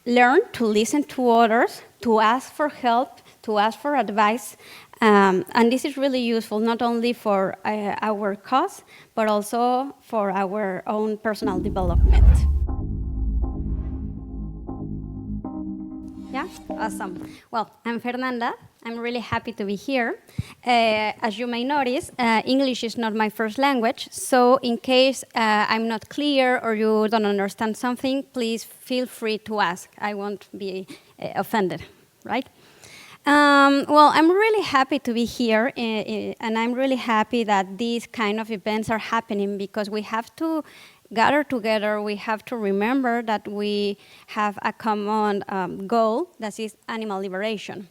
learn to listen to others, to ask for help, to ask for advice. And this is really useful not only for our cause, but also for our own personal development. Yeah, awesome. Well, I'm Fernanda. I'm really happy to be here. As you may notice, English is not my first language, so in case I'm not clear or you don't understand something, please feel free to ask. I won't be offended, right? Well, I'm really happy to be here, and I'm really happy that these kind of events are happening because we have to gather together. We have to remember that we have a common goal, that is animal liberation.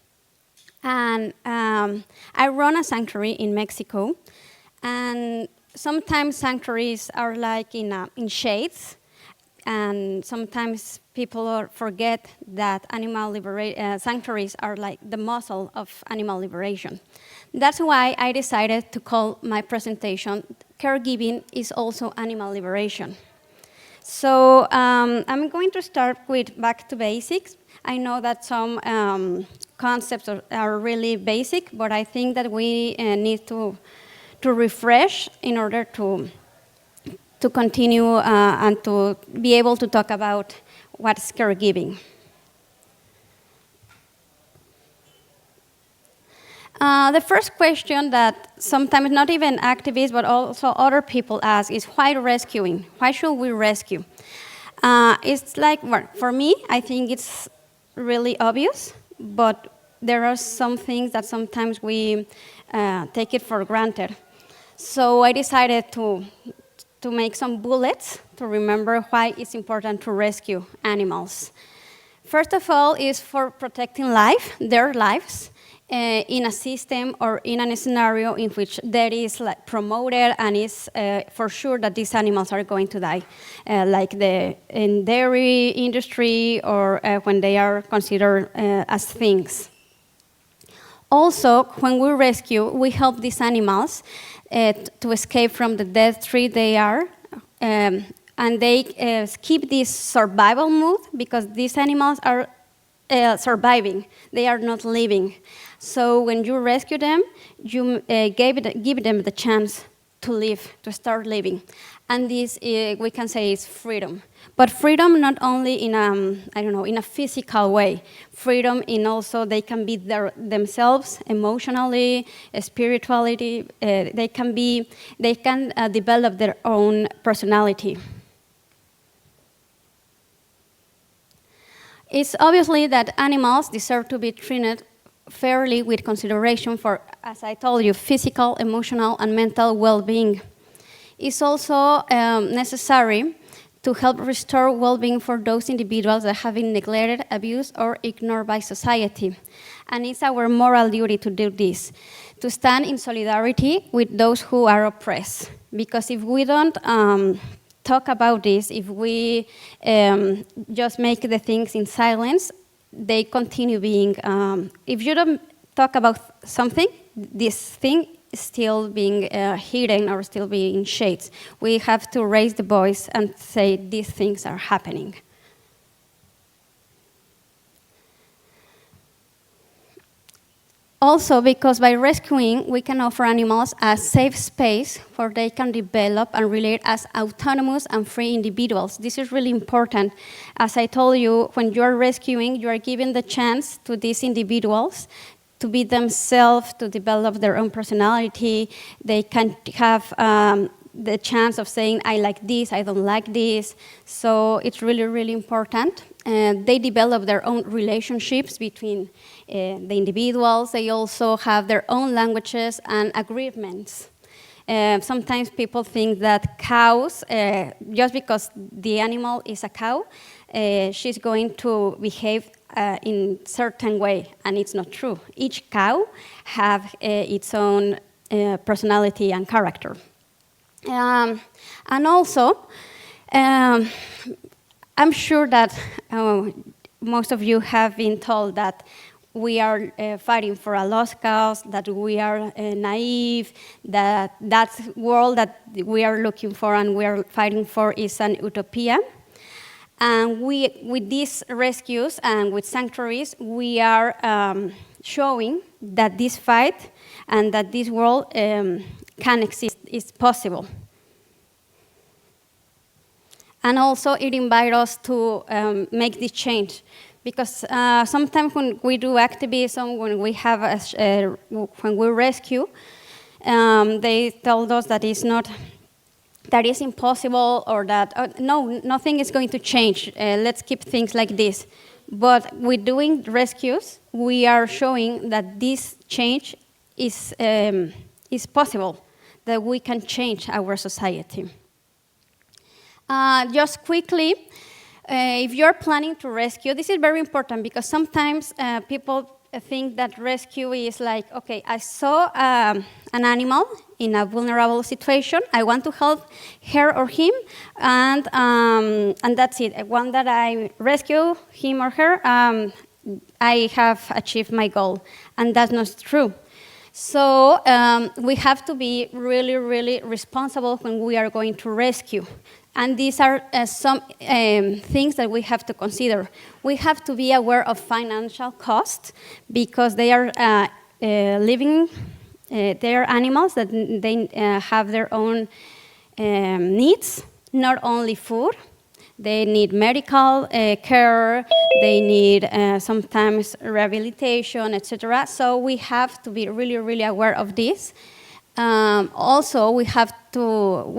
And I run a sanctuary in Mexico, and sometimes sanctuaries are like in shades, and sometimes people forget that sanctuaries are like the muscle of animal liberation. That's why I decided to call my presentation Caregiving is also animal liberation. So I'm going to start with back to basics. I know that some concepts are really basic, but I think that we need to refresh in order to continue and to be able to talk about what's caregiving. The first question that sometimes not even activists but also other people ask is why rescuing? Why should we rescue? It's like, well, for me, I think it's really obvious, but there are some things that sometimes we take it for granted. So I decided to make some bullets to remember why it's important to rescue animals. First of all is for protecting their lives, in a system or in a scenario in which that is like promoted and is for sure that these animals are going to die, like in dairy industry or when they are considered as things. Also, when we rescue, we help these animals to escape from the death tree they are, and they keep this survival mood because these animals are surviving, they are not living. So when you rescue them, you give them the chance to live, to start living. And this, we can say, is freedom. But freedom not only in a physical way. Freedom in also they can be themselves emotionally, spirituality. They can develop their own personality. It's obviously that animals deserve to be treated fairly with consideration for, as I told you, physical, emotional, and mental well-being. It's also necessary to help restore well-being for those individuals that have been neglected, abused, or ignored by society. And it's our moral duty to do this, to stand in solidarity with those who are oppressed. Because if we don't talk about this, if we just make the things in silence, they continue being, if you don't talk about something, this thing is still being hidden or still being in shades. We have to raise the voice and say these things are happening. Also, because by rescuing, we can offer animals a safe space where they can develop and relate as autonomous and free individuals. This is really important. As I told you, when you are rescuing, you are giving the chance to these individuals to be themselves, to develop their own personality. They can have the chance of saying, I like this, I don't like this. So it's really, really important. They develop their own relationships between the individuals. They also have their own languages and agreements. Sometimes people think that cows, just because the animal is a cow, she's going to behave in a certain way, and it's not true. Each cow have its own personality and character. And also, I'm sure that most of you have been told that we are fighting for a lost cause, that we are naive, that world that we are looking for and we are fighting for is an utopia. And with these rescues and with sanctuaries, we are showing that this fight and that this world can exist, is possible. And also it invites us to make this change. Because sometimes when we do activism, when we have when we rescue, they tell us that it's not, that is impossible, or that no, nothing is going to change. Let's keep things like this. But with doing rescues, we are showing that this change is possible, that we can change our society. Just quickly. If you're planning to rescue, this is very important because sometimes people think that rescue is like, okay, I saw an animal in a vulnerable situation, I want to help her or him, and that's it. Once that I rescue him or her, I have achieved my goal, and that's not true. So we have to be really, really responsible when we are going to rescue. And these are some things that we have to consider. We have to be aware of financial costs because they are living, they are animals that they have their own needs, not only food. They need medical care, they need sometimes rehabilitation, etc. So we have to be really, really aware of this. Also, we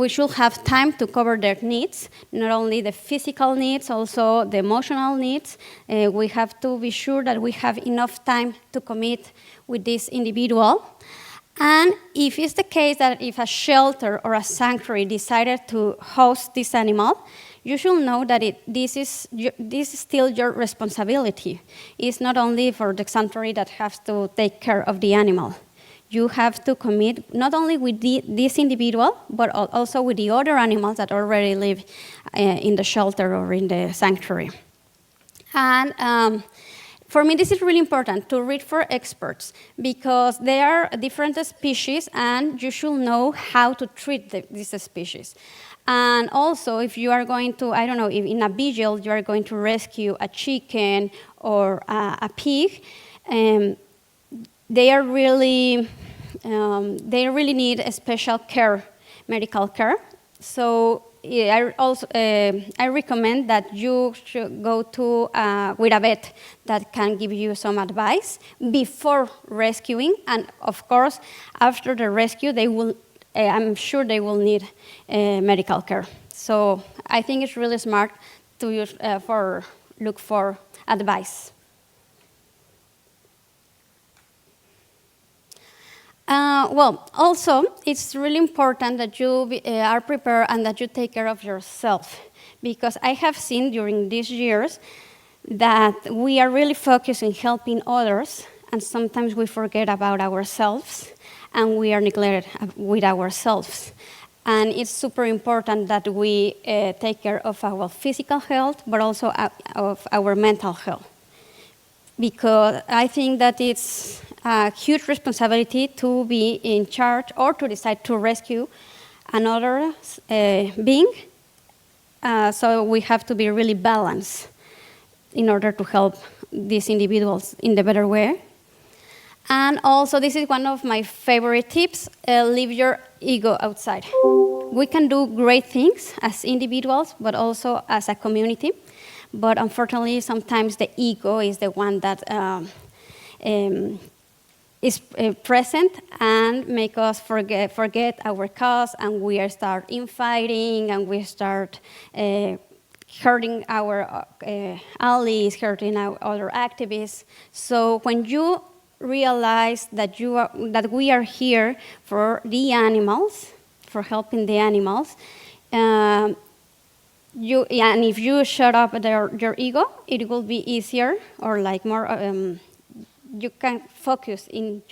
should have time to cover their needs, not only the physical needs, also the emotional needs. We have to be sure that we have enough time to commit with this individual. And if it's the case that if a shelter or a sanctuary decided to host this animal, you should know that this is still your responsibility. It's not only for the sanctuary that has to take care of the animal. You have to commit not only with this individual, but also with the other animals that already live in the shelter or in the sanctuary. And for me, this is really important to read for experts because they are different species and you should know how to treat these species. And also, if you are going to, I don't know, if in a vigil you are going to rescue a chicken or a pig, they really need a special care, medical care. So I recommend that you should go to with a vet that can give you some advice before rescuing, and of course after the rescue they will. I'm sure they will need medical care. So I think it's really smart to use look for advice. Well, also, it's really important that you are prepared and that you take care of yourself. Because I have seen during these years that we are really focused on helping others, and sometimes we forget about ourselves, and we are neglected with ourselves. And it's super important that we take care of our physical health, but also of our mental health. Because I think that it's a huge responsibility to be in charge or to decide to rescue another being. So we have to be really balanced in order to help these individuals in the better way. And also, this is one of my favorite tips, leave your ego outside. We can do great things as individuals, but also as a community. But unfortunately, sometimes the ego is the one that is present and make us forget our cause, and we start infighting, and we start hurting our allies, hurting our other activists. So when you realize that we are here for the animals, for helping the animals, and if you shut up your ego, it will be easier, or like more. You can focus in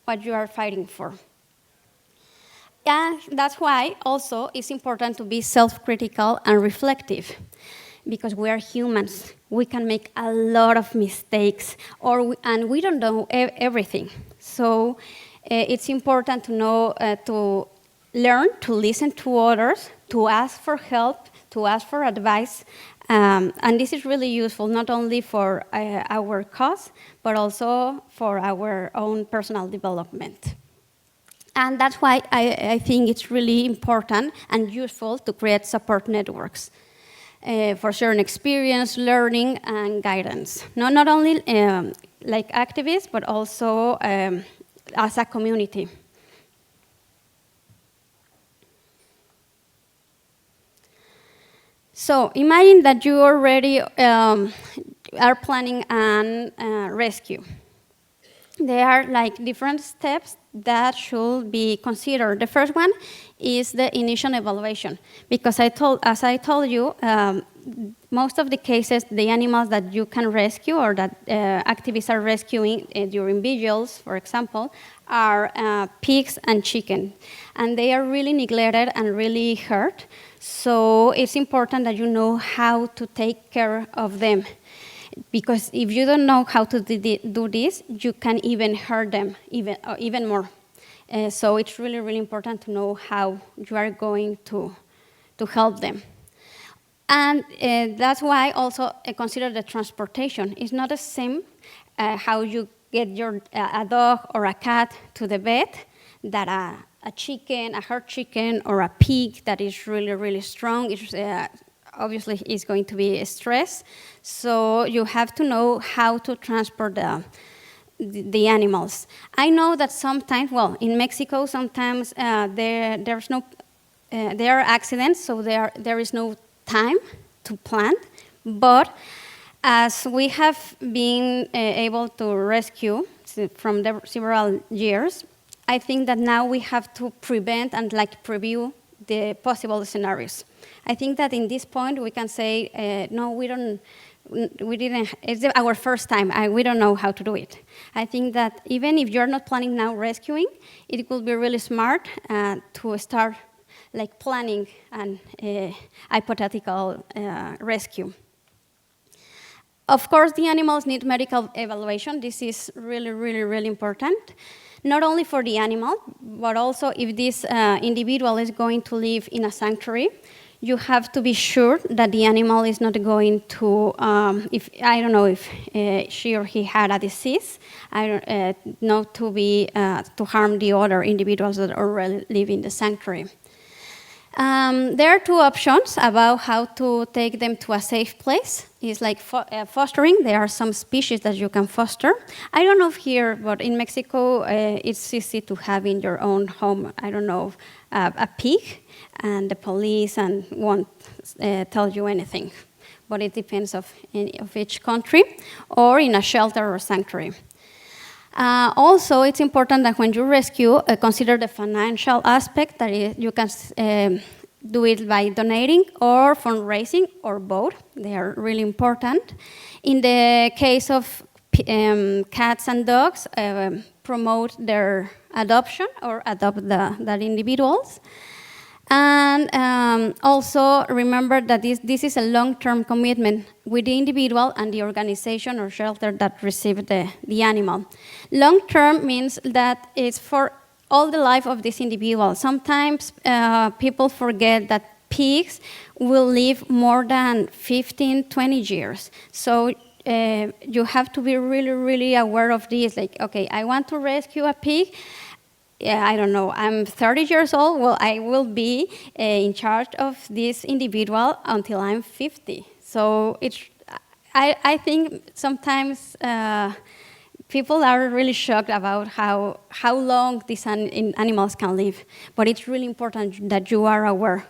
what you are fighting for. And that's why also it's important to be self-critical and reflective, because we are humans. We can make a lot of mistakes, and we don't know everything. So it's important to know, to learn to listen to others, to ask for help, to ask for advice, And this is really useful not only for our cause, but also for our own personal development. And that's why I think it's really important and useful to create support networks for sharing experience, learning, and guidance. Not only like activists, but also as a community. So imagine that you already are planning a rescue. There are like different steps that should be considered. The first one is the initial evaluation, because as I told you, most of the cases, the animals that you can rescue or that activists are rescuing during vigils, for example, are pigs and chicken. And they are really neglected and really hurt. So it's important that you know how to take care of them. Because if you don't know how to do this, you can even hurt them even more. So it's really, really important to know how you are going to help them. And that's why also consider the transportation. It's not the same how you get a dog or a cat to the vet that a chicken, a herd chicken, or a pig that is really, really strong. Obviously is going to be stress. So you have to know how to transport the animals. I know that sometimes, well, in Mexico, sometimes there are accidents, so there is no time to plan. But as we have been able to rescue from several years, I think that now we have to prevent and preview the possible scenarios. I think that in this point we can say, no, we didn't, it's our first time, we don't know how to do it. I think that even if you're not planning now rescuing, it will be really smart to start planning an hypothetical rescue. Of course, the animals need medical evaluation. This is really, really, really important. Not only for the animal, but also if this individual is going to live in a sanctuary, you have to be sure that the animal is not going to, I don't know if she or he had a disease, not to harm the other individuals that already live in the sanctuary. There are two options about how to take them to a safe place. It's like fostering. There are some species that you can foster. I don't know if here, but in Mexico, it's easy to have in your own home, I don't know, a pig, and the police won't tell you anything. But it depends of each country, or in a shelter or sanctuary. Also, it's important that when you rescue, consider the financial aspect, that is, you can do it by donating or fundraising, or both. They are really important. In the case of cats and dogs, promote their adoption or adopt that individuals. And also remember that this is a long-term commitment with the individual and the organization or shelter that received the animal. Long-term means that it's for all the life of this individual. Sometimes people forget that pigs will live more than 15, 20 years. So you have to be really, really aware of this. Like, okay, I want to rescue a pig. I don't know, I'm 30 years old, well, I will be in charge of this individual until I'm 50. So I think sometimes people are really shocked about how long these animals can live. But it's really important that you are aware.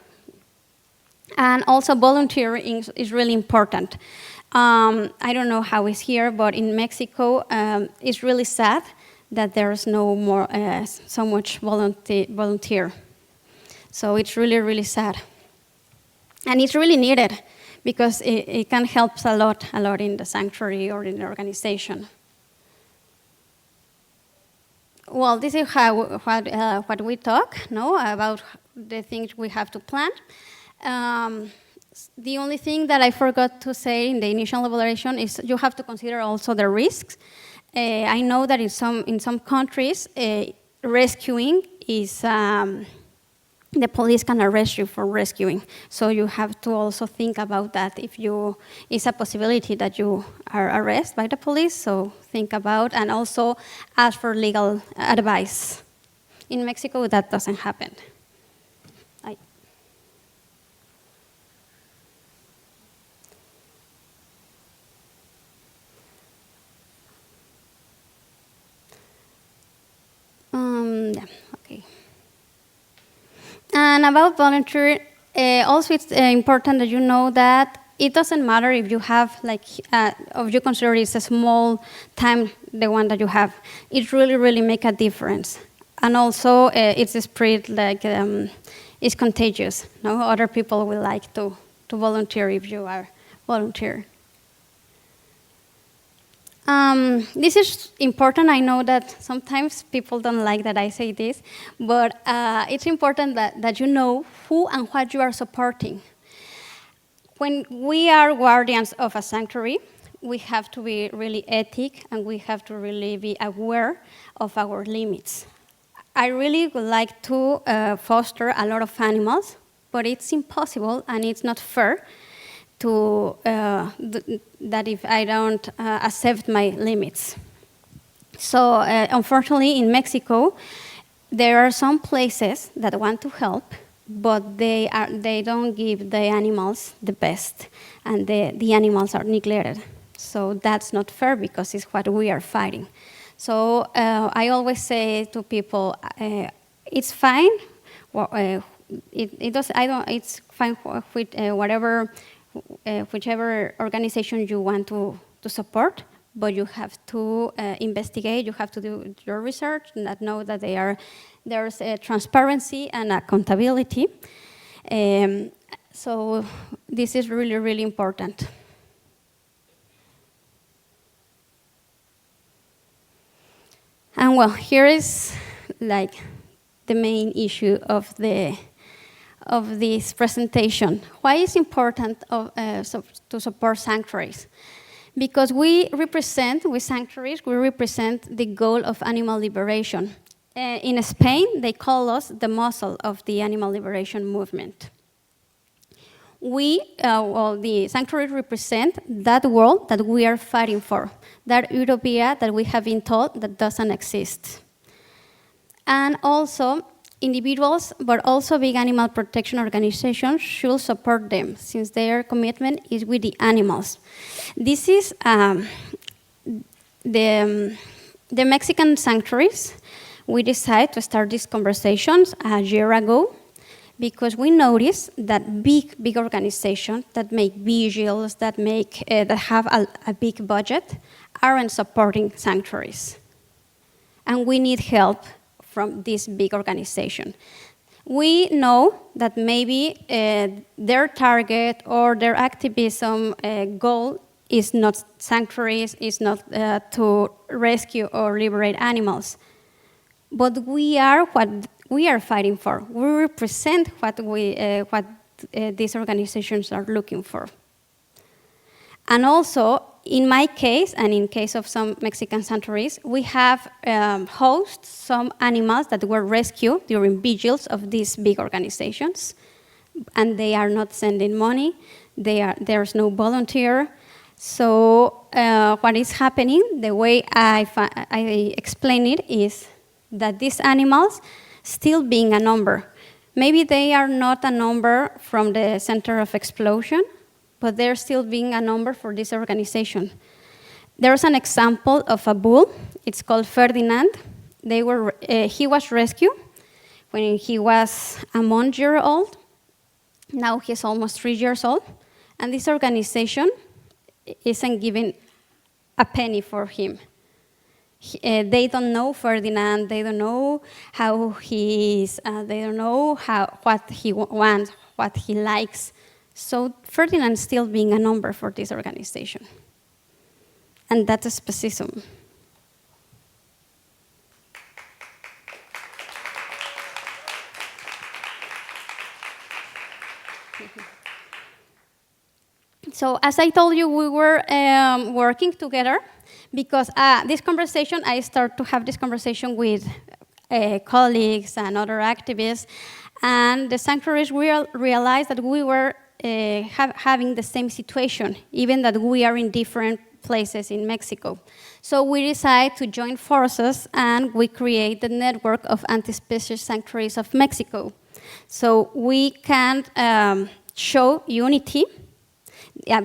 And also volunteering is really important. I don't know how it's here, but in Mexico, it's really sad that there's no more so much volunteer. So it's really, really sad. And it's really needed because it can help a lot in the sanctuary or in the organization. Well, this is what we talk, about the things we have to plan. The only thing that I forgot to say in the initial evaluation is you have to consider also the risks. I know that in some countries, rescuing is the police can arrest you for rescuing. So you have to also think about that. If it's a possibility that you are arrested by the police, so think about and also ask for legal advice. In Mexico, that doesn't happen. Yeah, okay. And about volunteer, also it's important that you know that it doesn't matter if you have if you consider it's a small time, the one that you have. It really, really make a difference. And also it's spread it's contagious. No, other people will like to volunteer if you are volunteer. This is important. I know that sometimes people don't like that I say this, but it's important that you know who and what you are supporting. When we are guardians of a sanctuary, we have to be really ethic and we have to really be aware of our limits. I really would like to foster a lot of animals, but it's impossible and it's not fair to that if I don't accept my limits. So unfortunately in Mexico, there are some places that want to help, but they don't give the animals the best, and the animals are neglected. So that's not fair because it's what we are fighting. So I always say to people, it's fine. It's fine with whatever. Whichever organization you want to support, but you have to investigate, you have to do your research, and know that there's a transparency and accountability. So this is really, really important. And well, here is like the main issue of this presentation. Why is it important to support sanctuaries? Because with sanctuaries, we represent the goal of animal liberation. In Spain, they call us the muscle of the animal liberation movement. The sanctuaries represent that world that we are fighting for, that utopia that we have been told that doesn't exist. And also, individuals, but also big animal protection organizations should support them, since their commitment is with the animals. This is the Mexican sanctuaries. We decided to start these conversations a year ago because we noticed that big organizations that make vigils, that have a big budget, aren't supporting sanctuaries. And we need help from this big organization. We know that maybe their target or their activism goal is not sanctuaries, is not to rescue or liberate animals. But we are what we are fighting for. We represent what these organizations are looking for. And also, in my case, and in case of some Mexican sanctuaries, we have host some animals that were rescued during vigils of these big organizations, and they are not sending money. There's no volunteer. So what is happening, the way I explain it, is that these animals still being a number. Maybe they are not a number from the center of explosion, but they're still being a number for this organization. There's an example of a bull. It's called Ferdinand. He was rescued when he was a month-year-old. Now he's almost 3 years old. And this organization isn't giving a penny for him. They don't know Ferdinand. They don't know how he is. They don't know what he wants, what he likes. So Ferdinand is still being a number for this organization. And that's a speciesism. So as I told you, we were working together because I started to have this conversation with colleagues and other activists. And the sanctuaries realized that we were having the same situation, even that we are in different places in Mexico. So we decided to join forces, and we create the network of anti-speciesist sanctuaries of Mexico. So we can show unity,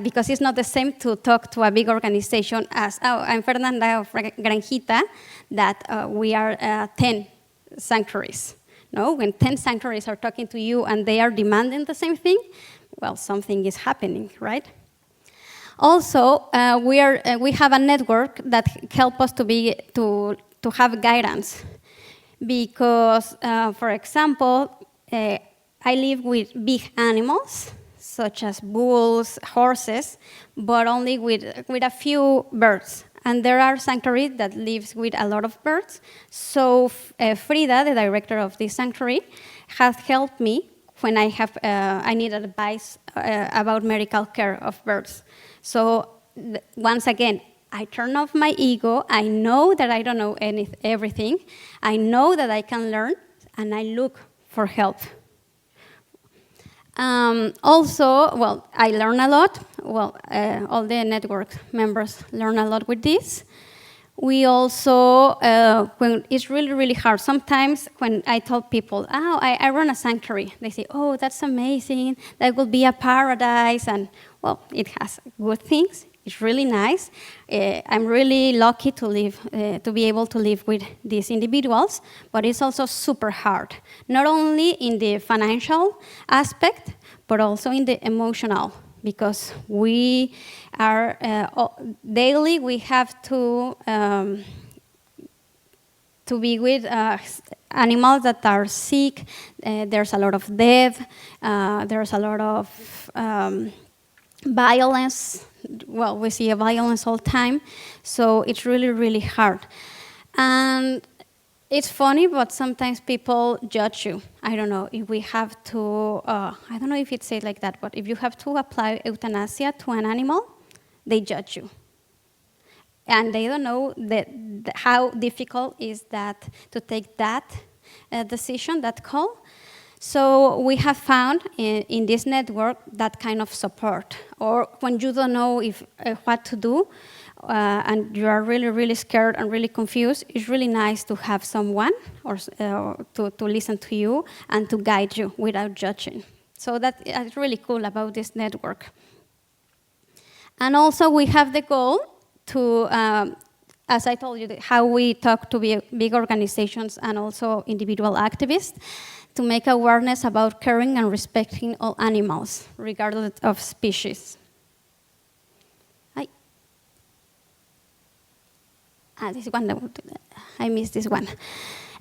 because it's not the same to talk to a big organization as, oh, I'm Fernanda Granjita, that we are 10 sanctuaries. No, when 10 sanctuaries are talking to you and they are demanding the same thing, well, something is happening, right? Also, we have a network that helps us to have guidance, because, for example, I live with big animals, such as bulls, horses, but only with a few birds. And there are sanctuaries that lives with a lot of birds. So Frida, the director of this sanctuary, has helped me when I need advice about medical care of birds. So once again, I turn off my ego. I know that I don't know everything. I know that I can learn, and I look for help. Also, well, I learn a lot. Well, all the network members learn a lot with this. We also, when it's really, really hard, sometimes when I tell people, oh, I run a sanctuary, they say, oh, that's amazing, that will be a paradise, and well, it has good things. It's really nice. I'm really lucky to be able to live with these individuals, but it's also super hard, not only in the financial aspect, but also in the emotional, because we are daily, we have to be with animals that are sick. There's a lot of death. There's a lot of violence. Well, we see violence all the time, so it's really, really hard. And it's funny, but sometimes people judge you. I don't know if we have to, I don't know if it's said like that, but if you have to apply euthanasia to an animal, they judge you. And they don't know how difficult is that to take that decision, that call. So we have found in this network that kind of support. Or when you don't know what to do, and you are really, really scared and really confused, it's really nice to have someone or to listen to you and to guide you without judging. So that's really cool about this network. And also we have the goal to, as I told you, how we talk to big organizations and also individual activists, to make awareness about caring and respecting all animals, regardless of species. This one, I missed this one.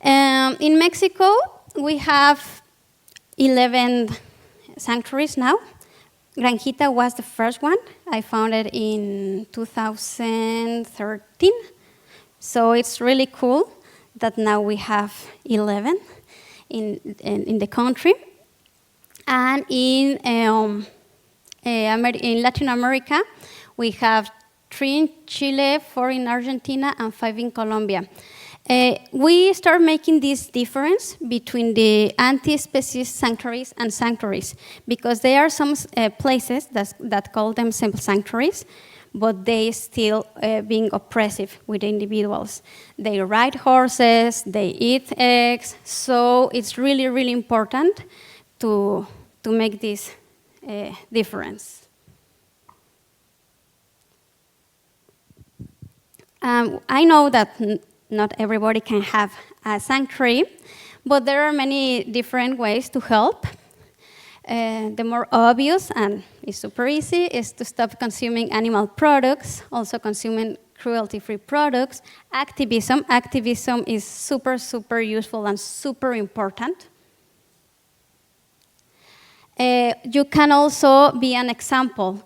In Mexico, we have 11 sanctuaries now. Granjita was the first one. I found it in 2013. So it's really cool that now we have 11 in the country. And in Latin America, we have 3 in Chile, 4 in Argentina, and 5 in Colombia. We start making this difference between the anti-speciesist sanctuaries and sanctuaries, because there are some places that call themselves sanctuaries, but they still being oppressive with individuals. They ride horses, they eat eggs, so it's really, really important to make this difference. I know that not everybody can have a sanctuary, but there are many different ways to help. The more obvious, and it's super easy, is to stop consuming animal products, also consuming cruelty-free products. Activism is super, super useful and super important. You can also be an example,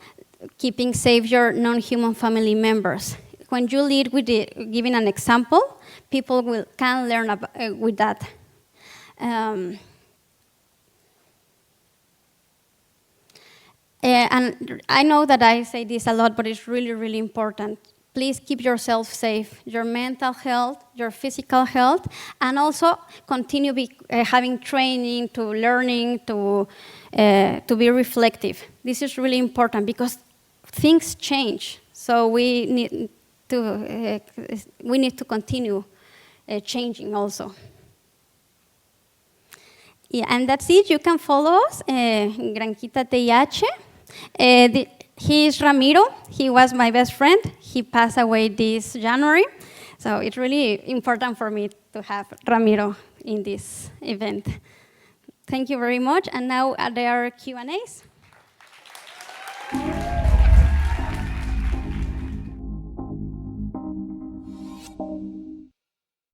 keeping safe your non-human family members. When you lead with giving an example, people can learn with that. And I know that I say this a lot, but it's really, really important please keep yourself safe, your mental health, your physical health, and also continue having training, to learning, to be reflective. This is really important because things change. So we need to continue changing also. Yeah, and that's it. You can follow us, Granquita TIH. He is Ramiro. He was my best friend. He passed away this January. So it's really important for me to have Ramiro in this event. Thank you very much. And now there are Q&As.